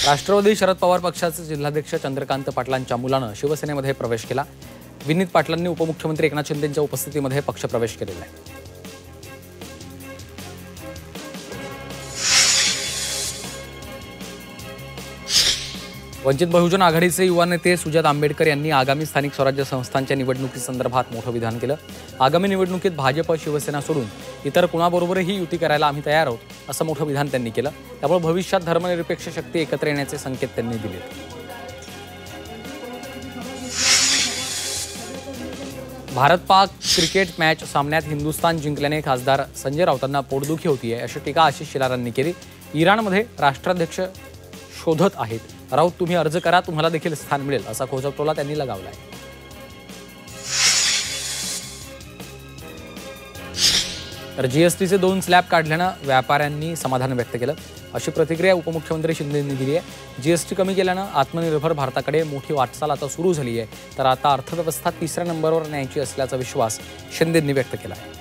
राष्ट्रवादी शरद पवार पक्षाचे जिल्हाध्यक्ष चंद्रकांत पाटलांच्या मुलानं शिवसेनेमध्ये प्रवेश केला। विनीत पाटलांनी उपमुख्यमंत्री एकनाथ शिंदेंच्या उपस्थितीमध्ये पक्षप्रवेश केलेला आहे। वंचित बहुजन आघाडीचे युवा नेते सुजात आंबेडकर यांनी आगामी स्थानिक स्वराज्य संस्थांच्या निवडणुकीसंदर्भात मोठं विधान केलं। आगामी निवडणुकीत भाजप शिवसेना सोडून इतर कुणाबरोबरही युती करायला आम्ही तयार आहोत, असं मोठं विधान त्यांनी केलं। त्यामुळे भविष्यात धर्मनिरपेक्ष शक्ती एकत्र येण्याचे संकेत त्यांनी दिले। भारत पाक क्रिकेट मॅच सामन्यात हिंदुस्थान जिंकल्याने खासदार संजय राऊतांना पोटदुखी होतीये, अशी टीका आशिष शेलार यांनी केली। इराणमध्ये राष्ट्राध्यक्ष शोधत आहेत, राऊत तुम्ही अर्ज करा, तुम्हाला देखील स्थान मिळेल, असा खोचटोला त्यांनी लगावलाय। तर जीएसटीचे 2 स्लॅब काढल्यानं व्यापाऱ्यांनी समाधान व्यक्त केलं, अशी प्रतिक्रिया उपमुख्यमंत्री शिंदेंनी दिली आहे। जीएसटी कमी केल्यानं आत्मनिर्भर भारताकडे मोठी वाटचाल आता सुरू झाली आहे, तर आता अर्थव्यवस्था 3ऱ्या नंबरवर न्यायची असल्याचा विश्वास शिंदेंनी व्यक्त केला आहे।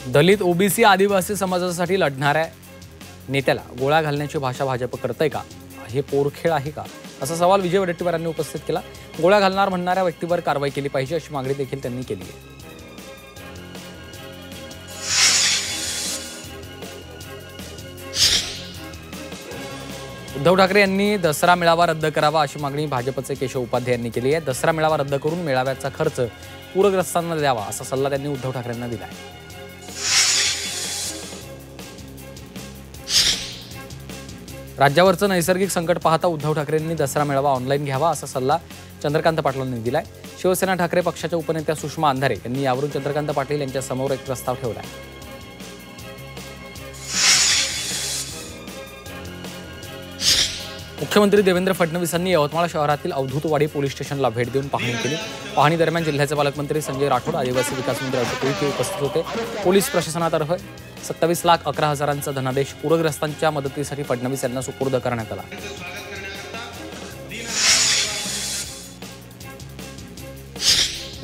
दलित ओबीसी आदिवासी समाजासाठी लढणाऱ्या नेत्याला गोळ्या घालण्याची भाषा भाजप करतंय का? हे पोरखेळ आहे का? असा सवाल विजय वडेट्टीवार यांनी उपस्थित केला। गोळ्या घालणार म्हणणाऱ्या व्यक्तीवर कारवाई केली पाहिजे, अशी मागणी देखील त्यांनी केली आहे। उद्धव ठाकरे यांनी दसरा मेळावा रद्द करावा, अशी मागणी भाजपचे केशव उपाध्याय यांनी केली आहे। दसरा मेळावा रद्द करून मेळाव्याचा खर्च पूरग्रस्तांना द्यावा, असा सल्ला त्यांनी उद्धव ठाकरेंना दिला आहे। राज्यावरचं नैसर्गिक संकट पाहता उद्धव ठाकरेंनी दसरा मेळावा ऑनलाईन घ्यावा, असा सल्ला चंद्रकांत पाटलांनी दिलाय। शिवसेना ठाकरे पक्षाच्या उपनेत्या सुषमा अंधारे यांनी यावरून चंद्रकांत पाटील यांच्या समोर एक प्रस्ताव ठेवलाय। मुख्यमंत्री देवेंद्र फडणवीसांनी यवतमाळ शहरातील अवधूतवाडी पोलीस स्टेशनला भेट देऊन पाहणी केली। पाहणी दरम्यान जिल्ह्याचे पालकमंत्री संजय राठोड, आदिवासी विकास मंत्री अशोक उईके उपस्थित होते। पोलीस प्रशासनातर्फे 27,11,000चा धनादेश पूरग्रस्तांच्या मदतीसाठी फडणवीस यांना सुपूर्द करण्यात आला।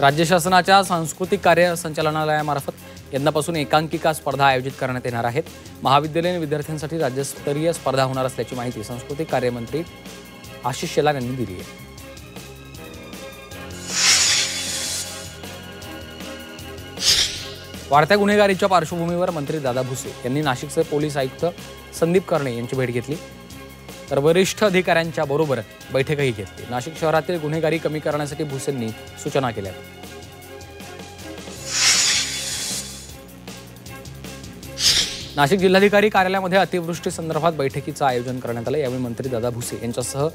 राज्य शासनाच्या सांस्कृतिक कार्य संचालनालयामार्फत यंदापासून एकांकिका स्पर्धा आयोजित करण्यात येणार आहेत। महाविद्यालयीन विद्यार्थ्यांसाठी राज्यस्तरीय स्पर्धा होणार असल्याची माहिती सांस्कृतिक कार्यमंत्री आशिष शेलार यांनी दिली आहे। वाढत्या गुन्हेगारीच्या पार्श्वभूमीवर मंत्री दादा भुसे यांनी नाशिकचे पोलीस आयुक्त संदीप कर्णे यांची भेट घेतली, तर वरिष्ठ अधिकाऱ्यांच्या बरोबर बैठकही घेतली। नाशिक शहरातील गुन्हेगारी कमी करण्यासाठी भुसेंनी सूचना केल्या। नाशिक जिल्हाधिकारी कार्यालयामध्ये अतिवृष्टी संदर्भात बैठकीचं आयोजन करण्यात आलं। यावेळी मंत्री दादा भुसे यांच्यासह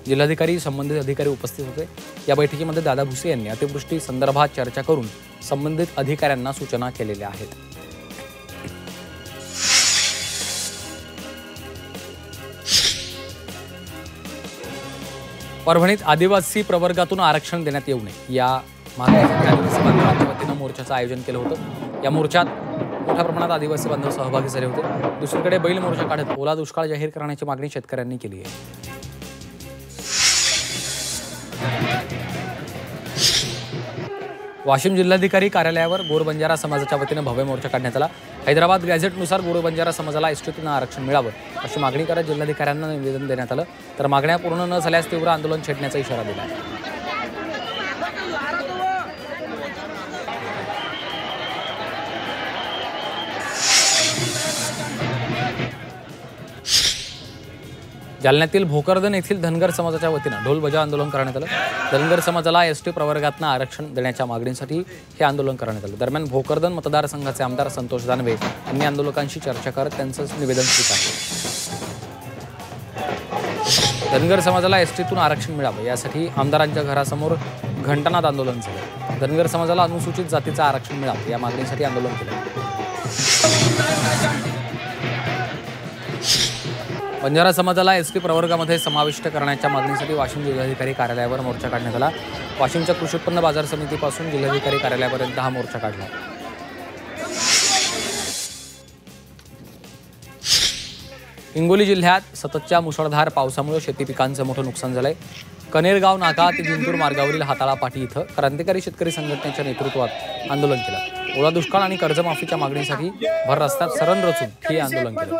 जिल्हाधिकारी, संबंधित अधिकारी उपस्थित होते। या बैठकीमध्ये दादा भुसे यांनी अतिवृष्टी संदर्भात चर्चा करून संबंधित अधिकाऱ्यांना सूचना केलेल्या आहेत। परभणीत आदिवासी प्रवर्गातून आरक्षण देण्यात येऊ नये या मागणीसाठी आदिवासी बांधवांच्या वतीनं मोर्चाचं आयोजन केलं होतं। या मोर्चात मोठ्या प्रमाणात आदिवासी बांधव सहभागी झाले होते। दुसरीकडे बैल मोर्चा काढत ओला दुष्काळ जाहीर करण्याची मागणी शेतकऱ्यांनी केली आहे। वाशिम जिल्हाधिकारी कार्यालयावर गोरबंजारा समाजाच्या वतीनं भव्य मोर्चा काढण्यात आला। हैदराबाद गॅझेटनुसार गोरबंजारा समाजाला एसटीतून आरक्षण मिळावं अशी मागणी करत जिल्हाधिकाऱ्यांना निवेदन देण्यात आलं, तर मागण्या पूर्ण न झाल्यास तीव्र आंदोलन छेडण्याचा इशारा दिला आहे। जालन्यातील भोकरदन येथील धनगर समाजाच्या वतीनं ढोल बजाव आंदोलन करण्यात आलं। धनगर समाजाला एसटी प्रवर्गातनं आरक्षण देण्याच्या मागणीसाठी हे आंदोलन करण्यात आलं। दरम्यान भोकरदन मतदारसंघाचे आमदार संतोष दानवे यांनी आंदोलकांशी चर्चा करत त्यांचं निवेदन स्वीकारलं। धनगर समाजाला एसटीतून आरक्षण मिळावं यासाठी आमदारांच्या घरासमोर घंटानाद आंदोलन झालं। धनगर समाजाला अनुसूचित जातीचं आरक्षण मिळावं या मागणीसाठी आंदोलन केलं। बंजारा समाजाला एसटी प्रवर्गामध्ये समाविष्ट करण्याच्या मागणीसाठी वाशिम जिल्हाधिकारी कार्यालयावर मोर्चा काढण्यात आला। वाशिमच्या कृषी उत्पन्न बाजार समितीपासून जिल्हाधिकारी कार्यालयापर्यंत हा मोर्चा काढला। हिंगोली जिल्ह्यात सततच्या मुसळधार पावसामुळे शेती पिकांचं मोठं नुकसान झालंय। कनेरगाव नाका ते जिंतूर मार्गावरील हाताळा पाटी इथं क्रांतिकारी शेतकरी संघटनेच्या नेतृत्वात आंदोलन केलं। ओला दुष्काळ आणि कर्जमाफीच्या मागणीसाठी भर रस्त्यात सरण रचून हे आंदोलन केलं।